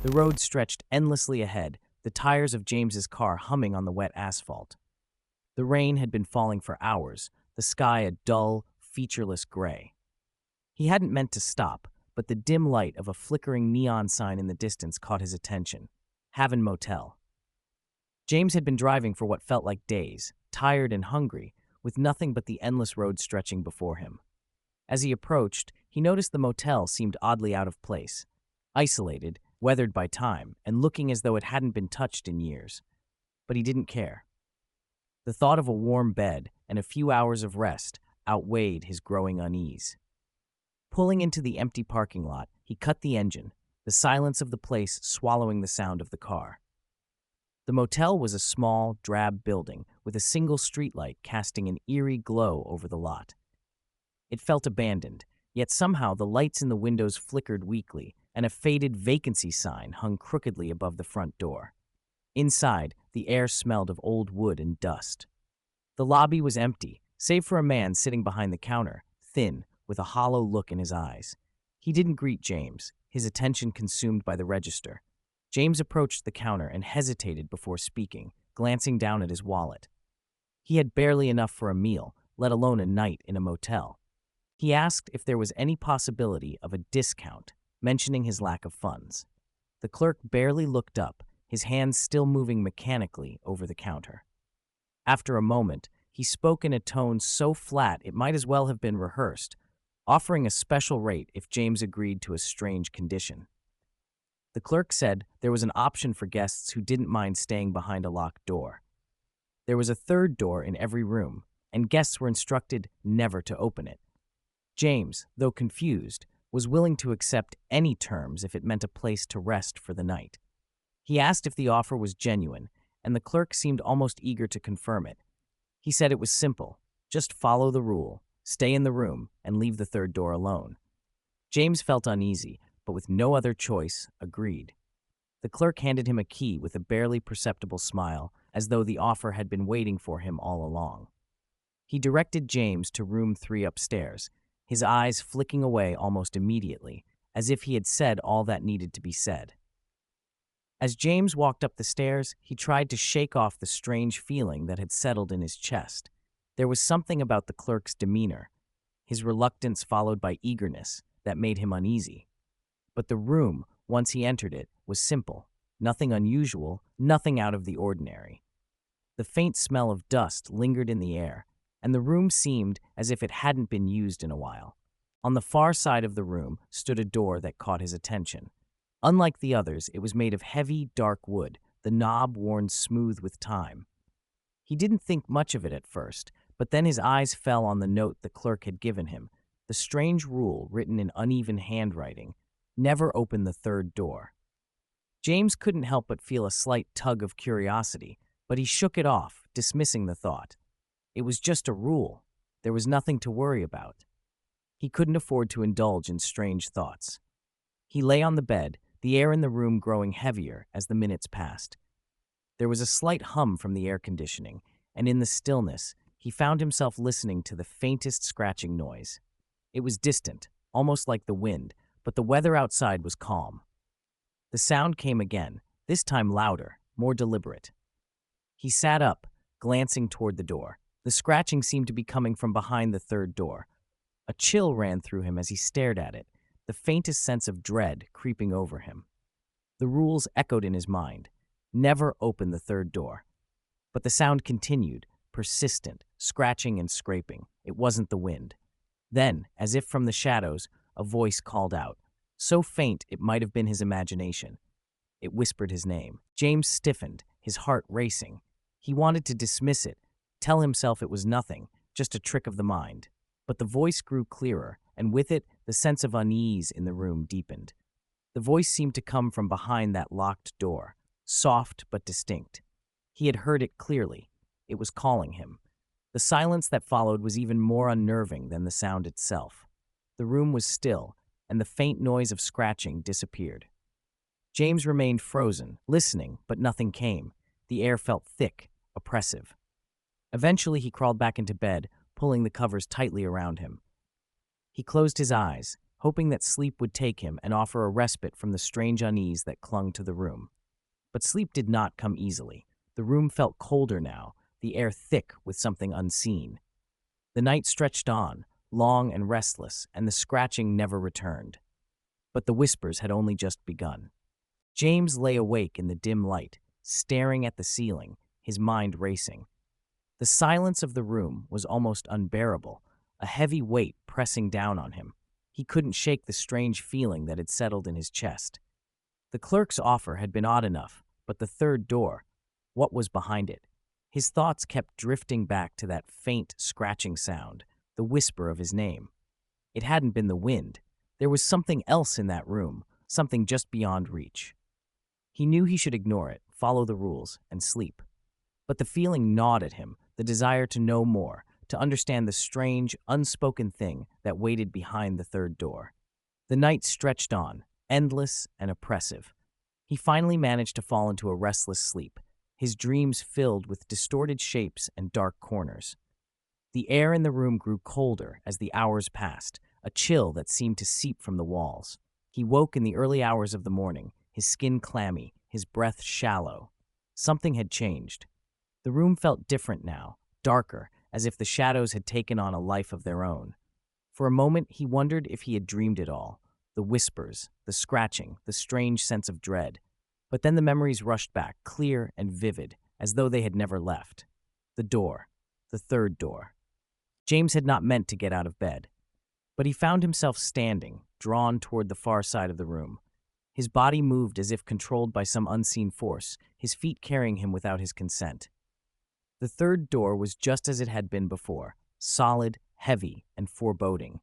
The road stretched endlessly ahead, the tires of James's car humming on the wet asphalt. The rain had been falling for hours, the sky a dull, featureless gray. He hadn't meant to stop, but the dim light of a flickering neon sign in the distance caught his attention. Haven Motel. James had been driving for what felt like days, tired and hungry, with nothing but the endless road stretching before him. As he approached, he noticed the motel seemed oddly out of place, isolated, weathered by time, and looking as though it hadn't been touched in years. But he didn't care. The thought of a warm bed and a few hours of rest outweighed his growing unease. Pulling into the empty parking lot, he cut the engine, the silence of the place swallowing the sound of the car. The motel was a small, drab building with a single streetlight casting an eerie glow over the lot. It felt abandoned, yet somehow the lights in the windows flickered weakly, and a faded vacancy sign hung crookedly above the front door. Inside, the air smelled of old wood and dust. The lobby was empty, save for a man sitting behind the counter, thin, with a hollow look in his eyes. He didn't greet James, his attention consumed by the register. James approached the counter and hesitated before speaking, glancing down at his wallet. He had barely enough for a meal, let alone a night in a motel. He asked if there was any possibility of a discount, mentioning his lack of funds. The clerk barely looked up, his hands still moving mechanically over the counter. After a moment, he spoke in a tone so flat it might as well have been rehearsed, offering a special rate if James agreed to a strange condition. The clerk said there was an option for guests who didn't mind staying behind a locked door. There was a third door in every room, and guests were instructed never to open it. James, though confused, was willing to accept any terms if it meant a place to rest for the night. He asked if the offer was genuine, and the clerk seemed almost eager to confirm it. He said it was simple, just follow the rule, stay in the room, and leave the third door alone. James felt uneasy, but with no other choice, agreed. The clerk handed him a key with a barely perceptible smile, as though the offer had been waiting for him all along. He directed James to room 3 upstairs, his eyes flicking away almost immediately, as if he had said all that needed to be said. As James walked up the stairs, he tried to shake off the strange feeling that had settled in his chest. There was something about the clerk's demeanor, his reluctance followed by eagerness, that made him uneasy. But the room, once he entered it, was simple, nothing unusual, nothing out of the ordinary. The faint smell of dust lingered in the air, and the room seemed as if it hadn't been used in a while. On the far side of the room stood a door that caught his attention. Unlike the others, it was made of heavy, dark wood, the knob worn smooth with time. He didn't think much of it at first, but then his eyes fell on the note the clerk had given him, the strange rule written in uneven handwriting: never open the third door. James couldn't help but feel a slight tug of curiosity, but he shook it off, dismissing the thought. It was just a rule. There was nothing to worry about. He couldn't afford to indulge in strange thoughts. He lay on the bed, the air in the room growing heavier as the minutes passed. There was a slight hum from the air conditioning, and in the stillness, he found himself listening to the faintest scratching noise. It was distant, almost like the wind, but the weather outside was calm. The sound came again, this time louder, more deliberate. He sat up, glancing toward the door. The scratching seemed to be coming from behind the third door. A chill ran through him as he stared at it, the faintest sense of dread creeping over him. The rules echoed in his mind. Never open the third door. But the sound continued, persistent, scratching and scraping. It wasn't the wind. Then, as if from the shadows, a voice called out, so faint it might have been his imagination. It whispered his name. James stiffened, his heart racing. He wanted to dismiss it, tell himself it was nothing, just a trick of the mind. But the voice grew clearer, and with it, the sense of unease in the room deepened. The voice seemed to come from behind that locked door, soft but distinct. He had heard it clearly. It was calling him. The silence that followed was even more unnerving than the sound itself. The room was still, and the faint noise of scratching disappeared. James remained frozen, listening, but nothing came. The air felt thick, oppressive. Eventually, he crawled back into bed, pulling the covers tightly around him. He closed his eyes, hoping that sleep would take him and offer a respite from the strange unease that clung to the room. But sleep did not come easily. The room felt colder now, the air thick with something unseen. The night stretched on, long and restless, and the scratching never returned. But the whispers had only just begun. James lay awake in the dim light, staring at the ceiling, his mind racing. The silence of the room was almost unbearable, a heavy weight pressing down on him. He couldn't shake the strange feeling that had settled in his chest. The clerk's offer had been odd enough, but the third door, what was behind it? His thoughts kept drifting back to that faint, scratching sound, the whisper of his name. It hadn't been the wind. There was something else in that room, something just beyond reach. He knew he should ignore it, follow the rules, and sleep. But the feeling gnawed at him, the desire to know more, to understand the strange, unspoken thing that waited behind the third door. The night stretched on, endless and oppressive. He finally managed to fall into a restless sleep, his dreams filled with distorted shapes and dark corners. The air in the room grew colder as the hours passed, a chill that seemed to seep from the walls. He woke in the early hours of the morning, his skin clammy, his breath shallow. Something had changed. The room felt different now, darker, as if the shadows had taken on a life of their own. For a moment, he wondered if he had dreamed it all, the whispers, the scratching, the strange sense of dread. But then the memories rushed back, clear and vivid, as though they had never left. The door, the third door. James had not meant to get out of bed, but he found himself standing, drawn toward the far side of the room. His body moved as if controlled by some unseen force, his feet carrying him without his consent. The third door was just as it had been before, solid, heavy, and foreboding.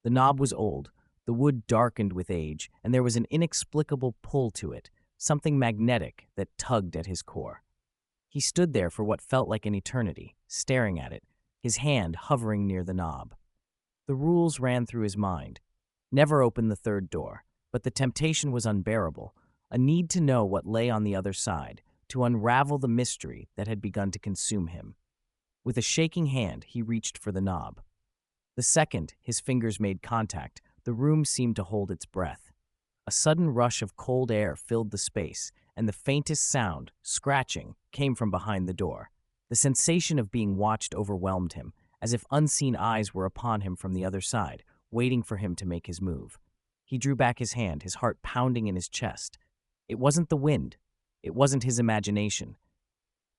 The knob was old, the wood darkened with age, and there was an inexplicable pull to it, something magnetic that tugged at his core. He stood there for what felt like an eternity, staring at it, his hand hovering near the knob. The rules ran through his mind. Never open the third door, but the temptation was unbearable, a need to know what lay on the other side, to unravel the mystery that had begun to consume him. With a shaking hand, he reached for the knob. The second his fingers made contact, the room seemed to hold its breath. A sudden rush of cold air filled the space, and the faintest sound, scratching, came from behind the door. The sensation of being watched overwhelmed him, as if unseen eyes were upon him from the other side, waiting for him to make his move. He drew back his hand, his heart pounding in his chest. It wasn't the wind. It wasn't his imagination.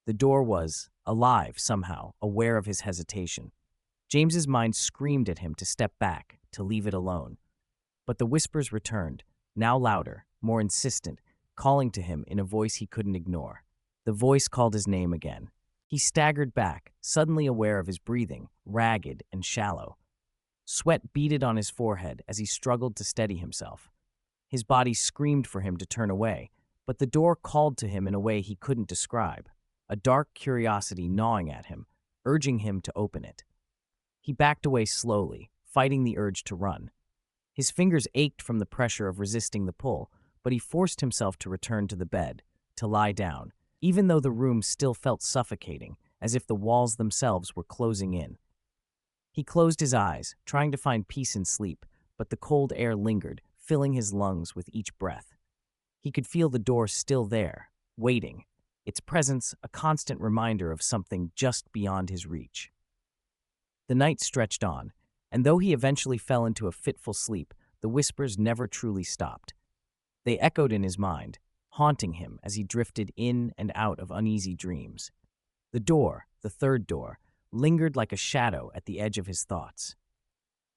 The door was alive somehow, aware of his hesitation. James's mind screamed at him to step back, to leave it alone. But the whispers returned, now louder, more insistent, calling to him in a voice he couldn't ignore. The voice called his name again. He staggered back, suddenly aware of his breathing, ragged and shallow. Sweat beaded on his forehead as he struggled to steady himself. His body screamed for him to turn away, but the door called to him in a way he couldn't describe, a dark curiosity gnawing at him, urging him to open it. He backed away slowly, fighting the urge to run. His fingers ached from the pressure of resisting the pull, but he forced himself to return to the bed, to lie down, even though the room still felt suffocating, as if the walls themselves were closing in. He closed his eyes, trying to find peace in sleep, but the cold air lingered, filling his lungs with each breath. He could feel the door still there, waiting, its presence a constant reminder of something just beyond his reach. The night stretched on, and though he eventually fell into a fitful sleep, the whispers never truly stopped. They echoed in his mind, haunting him as he drifted in and out of uneasy dreams. The door, the third door, lingered like a shadow at the edge of his thoughts.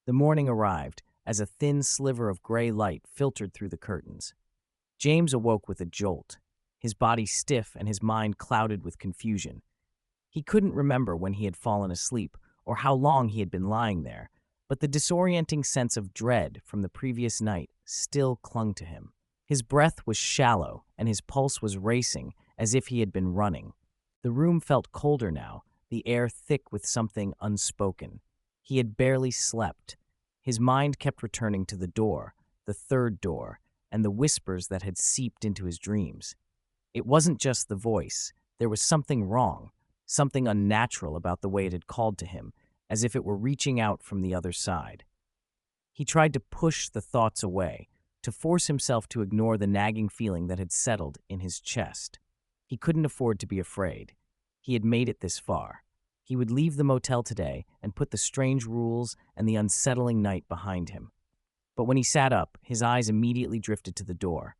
The morning arrived as a thin sliver of gray light filtered through the curtains. James awoke with a jolt, his body stiff and his mind clouded with confusion. He couldn't remember when he had fallen asleep or how long he had been lying there, but the disorienting sense of dread from the previous night still clung to him. His breath was shallow and his pulse was racing as if he had been running. The room felt colder now, the air thick with something unspoken. He had barely slept. His mind kept returning to the door, the third door, and the whispers that had seeped into his dreams. It wasn't just the voice. There was something wrong, something unnatural about the way it had called to him, as if it were reaching out from the other side. He tried to push the thoughts away, to force himself to ignore the nagging feeling that had settled in his chest. He couldn't afford to be afraid. He had made it this far. He would leave the motel today and put the strange rules and the unsettling night behind him. But when he sat up, his eyes immediately drifted to the door.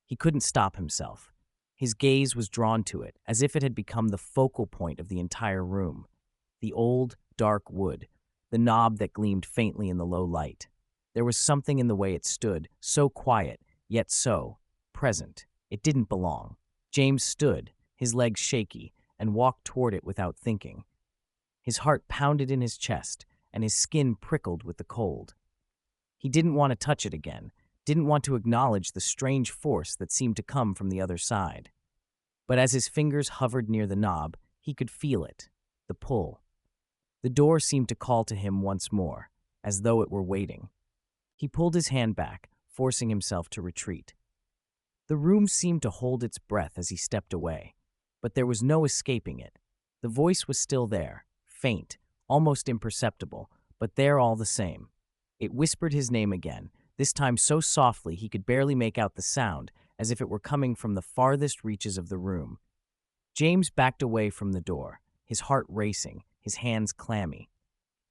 He couldn't stop himself. His gaze was drawn to it, as if it had become the focal point of the entire room. The old, dark wood, the knob that gleamed faintly in the low light. There was something in the way it stood, so quiet, yet so present. It didn't belong. James stood, his legs shaky, and walked toward it without thinking. His heart pounded in his chest, and his skin prickled with the cold. He didn't want to touch it again, didn't want to acknowledge the strange force that seemed to come from the other side. But as his fingers hovered near the knob, he could feel it, the pull. The door seemed to call to him once more, as though it were waiting. He pulled his hand back, forcing himself to retreat. The room seemed to hold its breath as he stepped away, but there was no escaping it. The voice was still there, faint, almost imperceptible, but there all the same. It whispered his name again, this time so softly he could barely make out the sound, as if it were coming from the farthest reaches of the room. James backed away from the door, his heart racing, his hands clammy.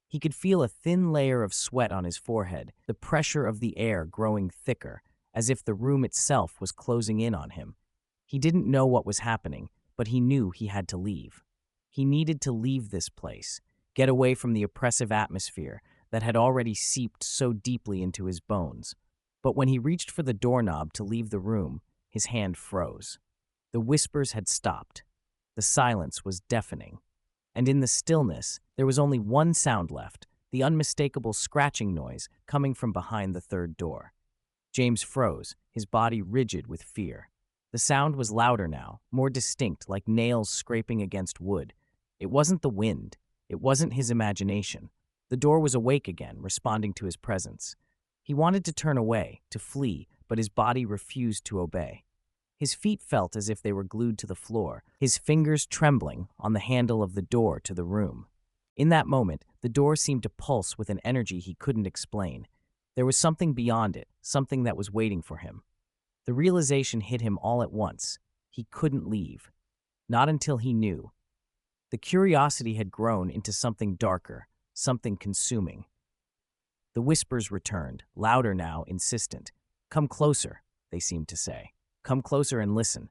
He could feel a thin layer of sweat on his forehead, the pressure of the air growing thicker, as if the room itself was closing in on him. He didn't know what was happening, but he knew he had to leave. He needed to leave this place, get away from the oppressive atmosphere that had already seeped so deeply into his bones. But when he reached for the doorknob to leave the room, his hand froze. The whispers had stopped. The silence was deafening. And in the stillness, there was only one sound left, the unmistakable scratching noise coming from behind the third door. James froze, his body rigid with fear. The sound was louder now, more distinct, like nails scraping against wood. It wasn't the wind. It wasn't his imagination. The door was awake again, responding to his presence. He wanted to turn away, to flee, but his body refused to obey. His feet felt as if they were glued to the floor, his fingers trembling on the handle of the door to the room. In that moment, the door seemed to pulse with an energy he couldn't explain. There was something beyond it, something that was waiting for him. The realization hit him all at once. He couldn't leave. Not until he knew. The curiosity had grown into something darker, something consuming. The whispers returned, louder now, insistent. "Come closer," they seemed to say. "Come closer and listen."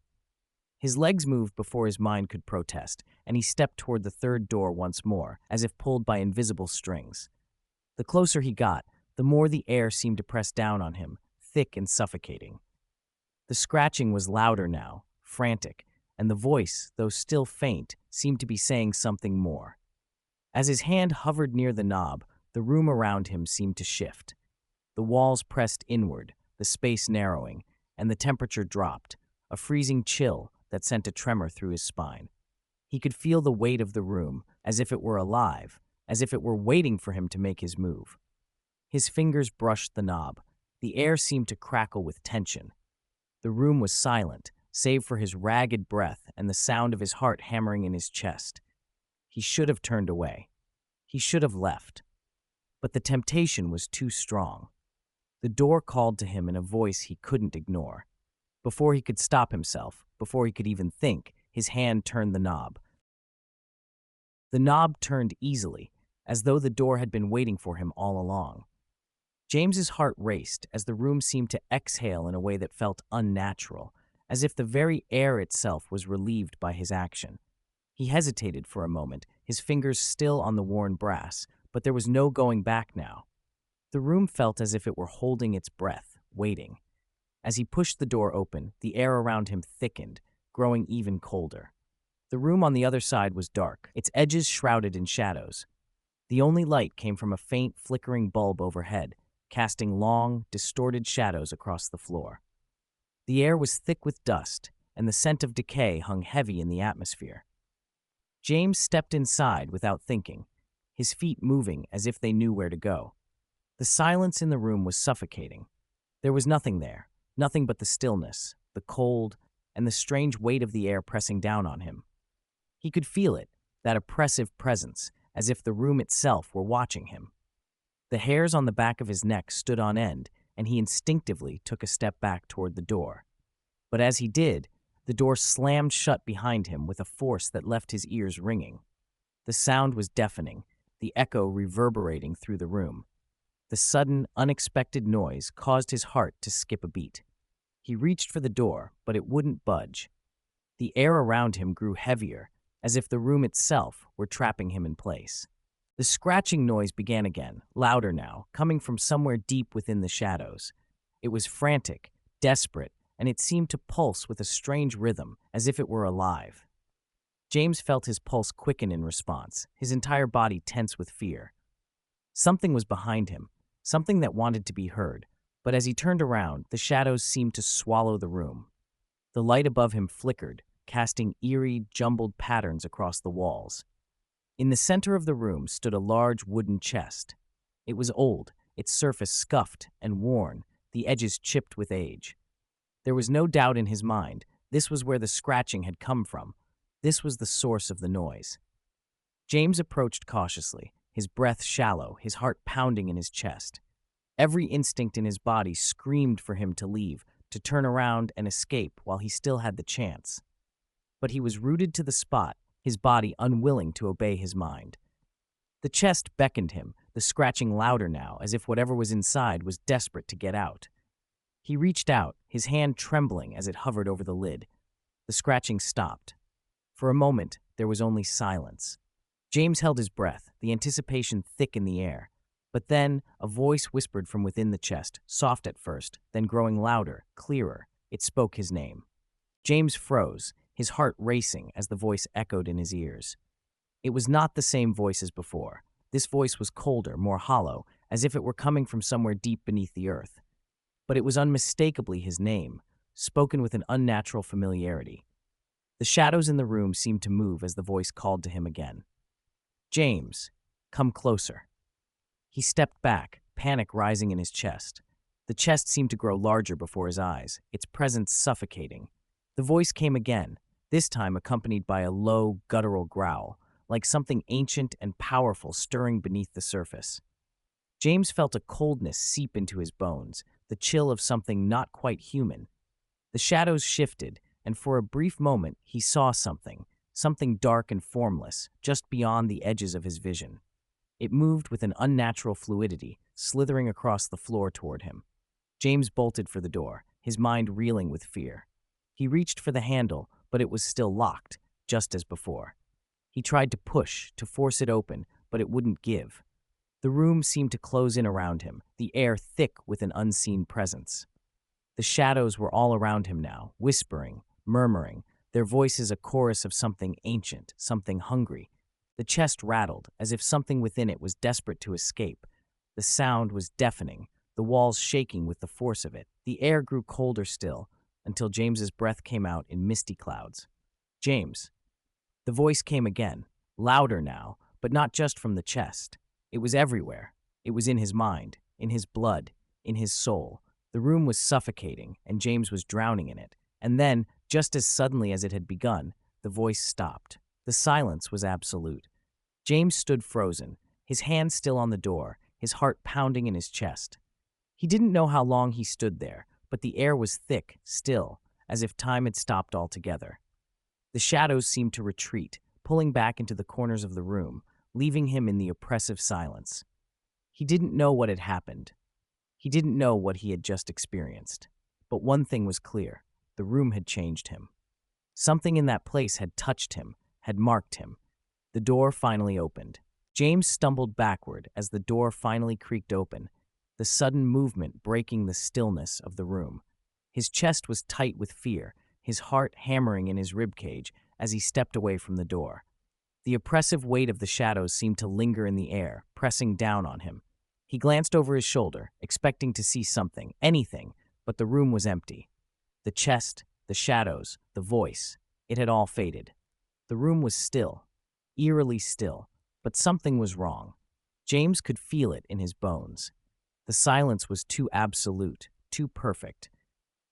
His legs moved before his mind could protest, and he stepped toward the third door once more, as if pulled by invisible strings. The closer he got, the more the air seemed to press down on him, thick and suffocating. The scratching was louder now, frantic, and the voice, though still faint, seemed to be saying something more. As his hand hovered near the knob, the room around him seemed to shift. The walls pressed inward, the space narrowing, and the temperature dropped, a freezing chill that sent a tremor through his spine. He could feel the weight of the room, as if it were alive, as if it were waiting for him to make his move. His fingers brushed the knob. The air seemed to crackle with tension. The room was silent, save for his ragged breath and the sound of his heart hammering in his chest. He should have turned away. He should have left. But the temptation was too strong. The door called to him in a voice he couldn't ignore. Before he could stop himself, before he could even think, his hand turned the knob. The knob turned easily, as though the door had been waiting for him all along. James's heart raced as the room seemed to exhale in a way that felt unnatural, as if the very air itself was relieved by his action. He hesitated for a moment, his fingers still on the worn brass, but there was no going back now. The room felt as if it were holding its breath, waiting. As he pushed the door open, the air around him thickened, growing even colder. The room on the other side was dark, its edges shrouded in shadows. The only light came from a faint, flickering bulb overhead, casting long, distorted shadows across the floor. The air was thick with dust, and the scent of decay hung heavy in the atmosphere. James stepped inside without thinking, his feet moving as if they knew where to go. The silence in the room was suffocating. There was nothing there, nothing but the stillness, the cold, and the strange weight of the air pressing down on him. He could feel it, that oppressive presence, as if the room itself were watching him. The hairs on the back of his neck stood on end, and he instinctively took a step back toward the door. But as he did, the door slammed shut behind him with a force that left his ears ringing. The sound was deafening, the echo reverberating through the room. The sudden, unexpected noise caused his heart to skip a beat. He reached for the door, but it wouldn't budge. The air around him grew heavier, as if the room itself were trapping him in place. The scratching noise began again, louder now, coming from somewhere deep within the shadows. It was frantic, desperate, and it seemed to pulse with a strange rhythm, as if it were alive. James felt his pulse quicken in response, his entire body tense with fear. Something was behind him, something that wanted to be heard, but as he turned around, the shadows seemed to swallow the room. The light above him flickered, casting eerie, jumbled patterns across the walls. In the center of the room stood a large wooden chest. It was old, its surface scuffed and worn, the edges chipped with age. There was no doubt in his mind, this was where the scratching had come from. This was the source of the noise. James approached cautiously, his breath shallow, his heart pounding in his chest. Every instinct in his body screamed for him to leave, to turn around and escape while he still had the chance. But he was rooted to the spot, his body unwilling to obey his mind. The chest beckoned him, the scratching louder now, as if whatever was inside was desperate to get out. He reached out, his hand trembling as it hovered over the lid. The scratching stopped. For a moment, there was only silence. James held his breath, the anticipation thick in the air. But then, a voice whispered from within the chest, soft at first, then growing louder, clearer. It spoke his name. James froze, his heart racing as the voice echoed in his ears. It was not the same voice as before. This voice was colder, more hollow, as if it were coming from somewhere deep beneath the earth. But it was unmistakably his name, spoken with an unnatural familiarity. The shadows in the room seemed to move as the voice called to him again. "James, come closer." He stepped back, panic rising in his chest. The chest seemed to grow larger before his eyes, its presence suffocating. The voice came again, this time accompanied by a low, guttural growl, like something ancient and powerful stirring beneath the surface. James felt a coldness seep into his bones, the chill of something not quite human. The shadows shifted, and for a brief moment he saw something dark and formless, just beyond the edges of his vision. It moved with an unnatural fluidity, slithering across the floor toward him. James bolted for the door, his mind reeling with fear. He reached for the handle, but it was still locked, just as before. He tried to push, to force it open, but it wouldn't give. The room seemed to close in around him, the air thick with an unseen presence. The shadows were all around him now, whispering, murmuring, their voices a chorus of something ancient, something hungry. The chest rattled, as if something within it was desperate to escape. The sound was deafening, the walls shaking with the force of it. The air grew colder still, until James's breath came out in misty clouds. "James." The voice came again, louder now, but not just from the chest. It was everywhere. It was in his mind, in his blood, in his soul. The room was suffocating, and James was drowning in it. And then, just as suddenly as it had begun, the voice stopped. The silence was absolute. James stood frozen, his hand still on the door, his heart pounding in his chest. He didn't know how long he stood there, but the air was thick, still, as if time had stopped altogether. The shadows seemed to retreat, pulling back into the corners of the room, leaving him in the oppressive silence. He didn't know what had happened. He didn't know what he had just experienced. But one thing was clear: the room had changed him. Something in that place had touched him, had marked him. The door finally opened. James stumbled backward as the door finally creaked open, the sudden movement breaking the stillness of the room. His chest was tight with fear, his heart hammering in his ribcage as he stepped away from the door. The oppressive weight of the shadows seemed to linger in the air, pressing down on him. He glanced over his shoulder, expecting to see something, anything, but the room was empty. The chest, the shadows, the voice, it had all faded. The room was still, eerily still, but something was wrong. James could feel it in his bones. The silence was too absolute, too perfect.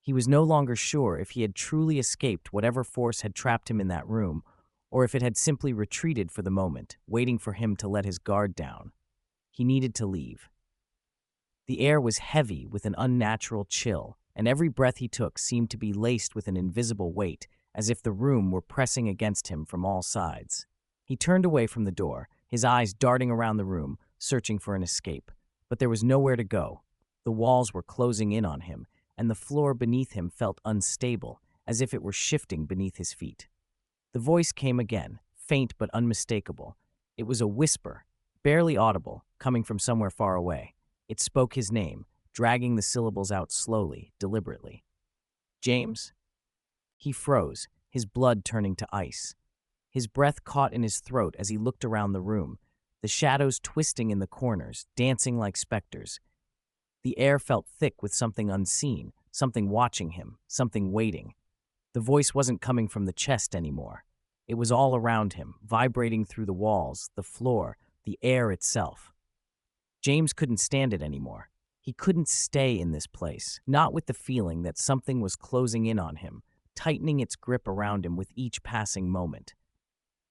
He was no longer sure if he had truly escaped whatever force had trapped him in that room, or if it had simply retreated for the moment, waiting for him to let his guard down. He needed to leave. The air was heavy with an unnatural chill, and every breath he took seemed to be laced with an invisible weight, as if the room were pressing against him from all sides. He turned away from the door, his eyes darting around the room, searching for an escape. But there was nowhere to go. The walls were closing in on him, and the floor beneath him felt unstable, as if it were shifting beneath his feet. The voice came again, faint but unmistakable. It was a whisper, barely audible, coming from somewhere far away. It spoke his name, dragging the syllables out slowly, deliberately. James? He froze, his blood turning to ice. His breath caught in his throat as he looked around the room, the shadows twisting in the corners, dancing like specters. The air felt thick with something unseen, something watching him, something waiting. The voice wasn't coming from the chest anymore. It was all around him, vibrating through the walls, the floor, the air itself. James couldn't stand it anymore. He couldn't stay in this place, not with the feeling that something was closing in on him, tightening its grip around him with each passing moment.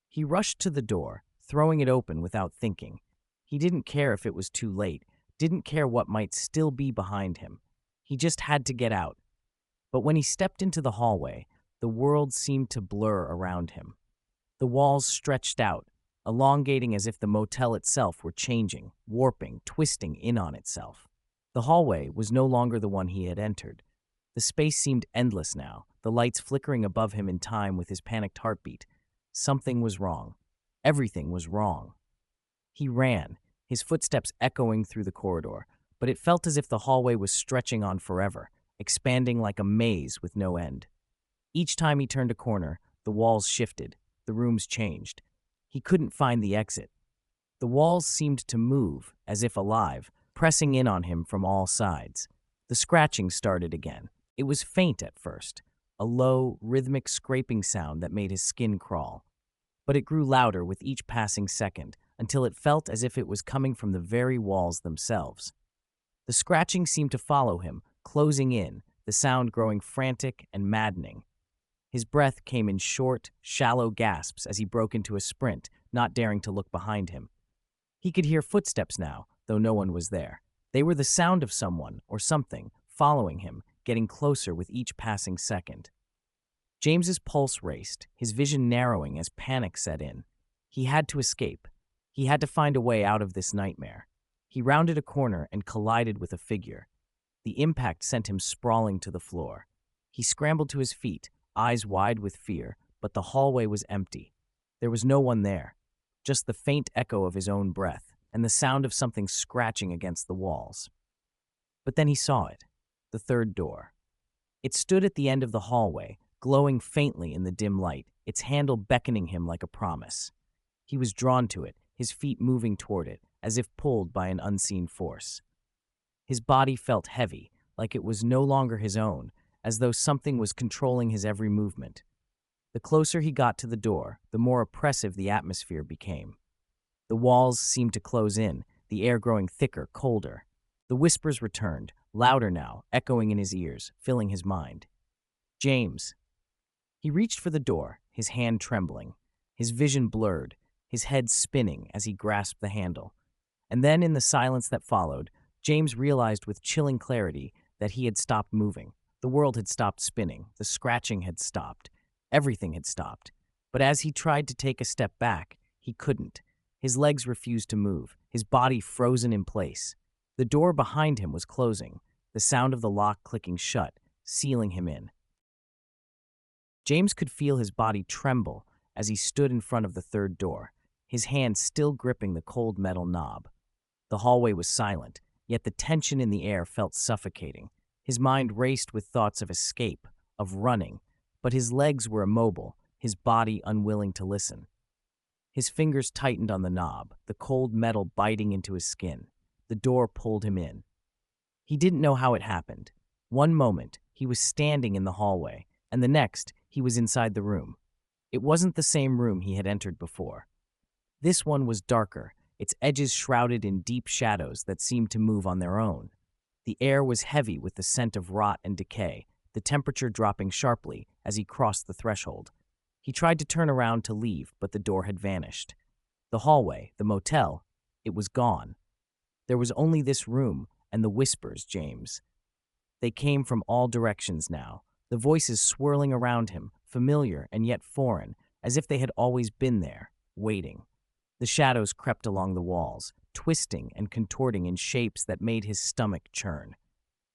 He rushed to the door, throwing it open without thinking. He didn't care if it was too late, didn't care what might still be behind him. He just had to get out. But when he stepped into the hallway, the world seemed to blur around him. The walls stretched out, elongating as if the motel itself were changing, warping, twisting in on itself. The hallway was no longer the one he had entered. The space seemed endless now, the lights flickering above him in time with his panicked heartbeat. Something was wrong. Everything was wrong. He ran, his footsteps echoing through the corridor, but it felt as if the hallway was stretching on forever, expanding like a maze with no end. Each time he turned a corner, the walls shifted, the rooms changed. He couldn't find the exit. The walls seemed to move, as if alive, pressing in on him from all sides. The scratching started again. It was faint at first, a low, rhythmic scraping sound that made his skin crawl. But it grew louder with each passing second, until it felt as if it was coming from the very walls themselves. The scratching seemed to follow him, closing in, the sound growing frantic and maddening. His breath came in short, shallow gasps as he broke into a sprint, not daring to look behind him. He could hear footsteps now, though no one was there. They were the sound of someone, or something, following him, getting closer with each passing second. James's pulse raced, his vision narrowing as panic set in. He had to escape. He had to find a way out of this nightmare. He rounded a corner and collided with a figure. The impact sent him sprawling to the floor. He scrambled to his feet, eyes wide with fear, but the hallway was empty. There was no one there, just the faint echo of his own breath and the sound of something scratching against the walls. But then he saw it, the third door. It stood at the end of the hallway, glowing faintly in the dim light, its handle beckoning him like a promise. He was drawn to it, his feet moving toward it, as if pulled by an unseen force. His body felt heavy, like it was no longer his own, as though something was controlling his every movement. The closer he got to the door, the more oppressive the atmosphere became. The walls seemed to close in, the air growing thicker, colder. The whispers returned, louder now, echoing in his ears, filling his mind. James. He reached for the door, his hand trembling, his vision blurred, his head spinning as he grasped the handle. And then, in the silence that followed, James realized with chilling clarity that he had stopped moving. The world had stopped spinning, the scratching had stopped, everything had stopped. But as he tried to take a step back, he couldn't. His legs refused to move, his body frozen in place. The door behind him was closing, the sound of the lock clicking shut, sealing him in. James could feel his body tremble as he stood in front of the third door, his hand still gripping the cold metal knob. The hallway was silent, yet the tension in the air felt suffocating. His mind raced with thoughts of escape, of running, but his legs were immobile, his body unwilling to listen. His fingers tightened on the knob, the cold metal biting into his skin. The door pulled him in. He didn't know how it happened. One moment, he was standing in the hallway, and the next, he was inside the room. It wasn't the same room he had entered before. This one was darker, its edges shrouded in deep shadows that seemed to move on their own. The air was heavy with the scent of rot and decay, the temperature dropping sharply as he crossed the threshold. He tried to turn around to leave, but the door had vanished. The hallway, the motel, it was gone. There was only this room, And the whispers, James. They came from all directions now, the voices swirling around him, familiar and yet foreign, as if they had always been there, waiting. The shadows crept along the walls, twisting and contorting in shapes that made his stomach churn.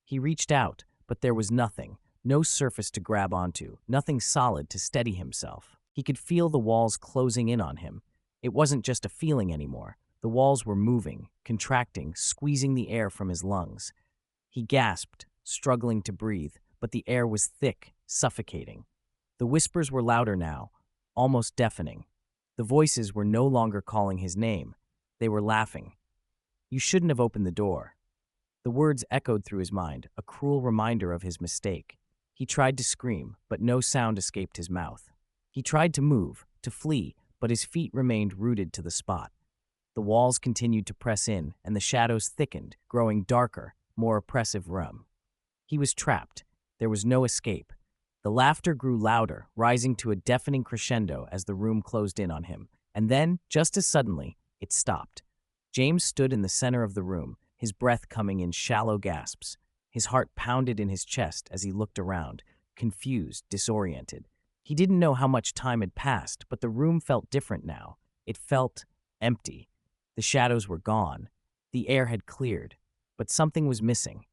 He reached out, but there was nothing, no surface to grab onto, nothing solid to steady himself. He could feel the walls closing in on him. It wasn't just a feeling anymore. The walls were moving, contracting, squeezing the air from his lungs. He gasped, struggling to breathe, but the air was thick, suffocating. The whispers were louder now, almost deafening. The voices were no longer calling his name. They were laughing. "You shouldn't have opened the door." The words echoed through his mind, a cruel reminder of his mistake. He tried to scream, but no sound escaped his mouth. He tried to move, to flee, but his feet remained rooted to the spot. The walls continued to press in, and the shadows thickened, growing darker, more oppressive realm. He was trapped. There was no escape. The laughter grew louder, rising to a deafening crescendo as the room closed in on him. And then, just as suddenly, it stopped. James stood in the center of the room, his breath coming in shallow gasps. His heart pounded in his chest as he looked around, confused, disoriented. He didn't know how much time had passed, but the room felt different now. It felt empty. The shadows were gone. The air had cleared, but something was missing.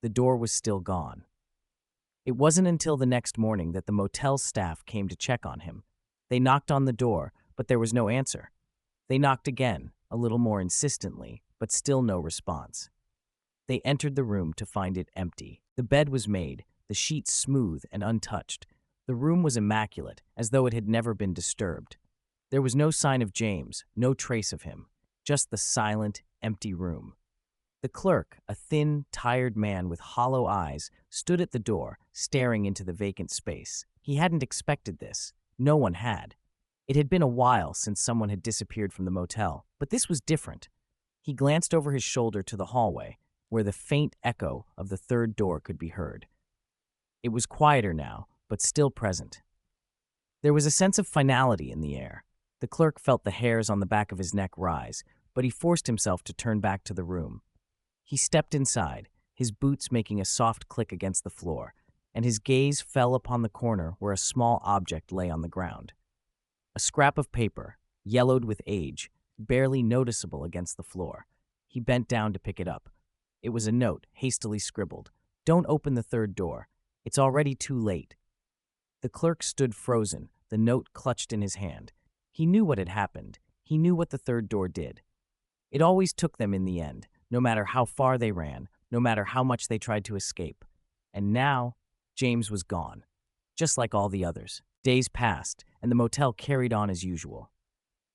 The door was still gone. It wasn't until the next morning that the motel staff came to check on him. They knocked on the door, but there was no answer. They knocked again, a little more insistently, but still no response. They entered the room to find it empty. The bed was made, the sheets smooth and untouched. The room was immaculate, as though it had never been disturbed. There was no sign of James, no trace of him, just the silent, empty room. The clerk, a thin, tired man with hollow eyes, stood at the door, staring into the vacant space. He hadn't expected this. No one had. It had been a while since someone had disappeared from the motel, but this was different. He glanced over his shoulder to the hallway, where the faint echo of the third door could be heard. It was quieter now, but still present. There was a sense of finality in the air. The clerk felt the hairs on the back of his neck rise, but he forced himself to turn back to the room. He stepped inside, his boots making a soft click against the floor, and his gaze fell upon the corner where a small object lay on the ground. A scrap of paper, yellowed with age, barely noticeable against the floor. He bent down to pick it up. It was a note, hastily scribbled. "Don't open the third door. It's already too late." The clerk stood frozen, the note clutched in his hand. He knew what had happened. He knew what the third door did. It always took them in the end, no matter how far they ran, no matter how much they tried to escape. And now, James was gone, just like all the others. Days passed, and the motel carried on as usual.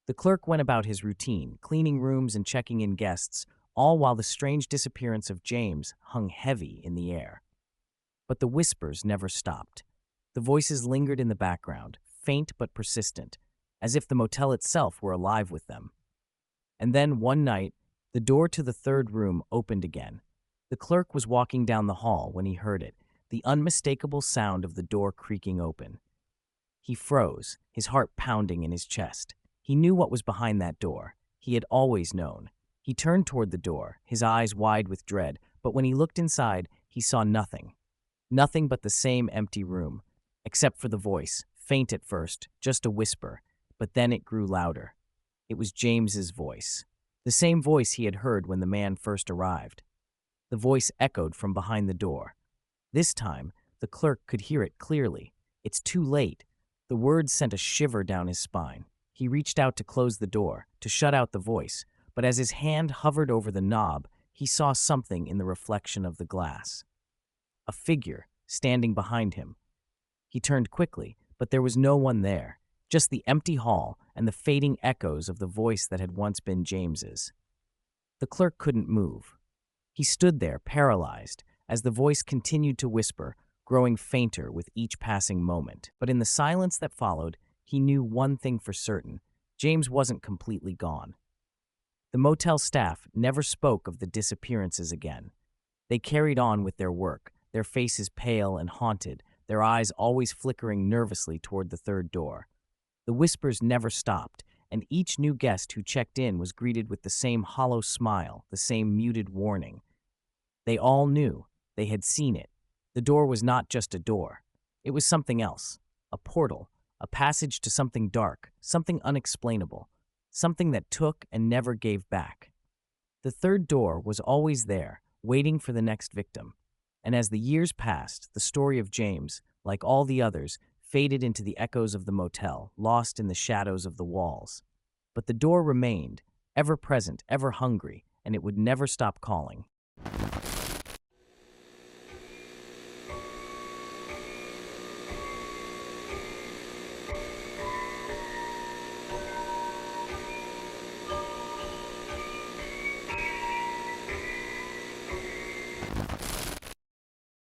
The clerk went about his routine, cleaning rooms and checking in guests, all while the strange disappearance of James hung heavy in the air. But the whispers never stopped. The voices lingered in the background, faint but persistent, as if the motel itself were alive with them. And then, one night, the door to the third room opened again. The clerk was walking down the hall when he heard it, the unmistakable sound of the door creaking open. He froze, his heart pounding in his chest. He knew what was behind that door. He had always known. He turned toward the door, his eyes wide with dread, but when he looked inside, he saw nothing. Nothing but the same empty room, except for the voice, faint at first, just a whisper, but then it grew louder. It was James's voice, the same voice he had heard when the man first arrived. The voice echoed from behind the door. This time, the clerk could hear it clearly. "It's too late." The words sent a shiver down his spine. He reached out to close the door, to shut out the voice, but as his hand hovered over the knob, he saw something in the reflection of the glass. A figure standing behind him. He turned quickly, but there was no one there, just the empty hall and the fading echoes of the voice that had once been James's. The clerk couldn't move. He stood there, paralyzed, as the voice continued to whisper, growing fainter with each passing moment. But in the silence that followed, he knew one thing for certain: James wasn't completely gone. The motel staff never spoke of the disappearances again. They carried on with their work, their faces pale and haunted, their eyes always flickering nervously toward the third door. The whispers never stopped, and each new guest who checked in was greeted with the same hollow smile, the same muted warning. They all knew. They had seen it. The door was not just a door. It was something else. A portal. A passage to something dark. Something unexplainable. Something that took and never gave back. The third door was always there, waiting for the next victim. And as the years passed, the story of James, like all the others, faded into the echoes of the motel, lost in the shadows of the walls. But the door remained, ever present, ever hungry, and it would never stop calling.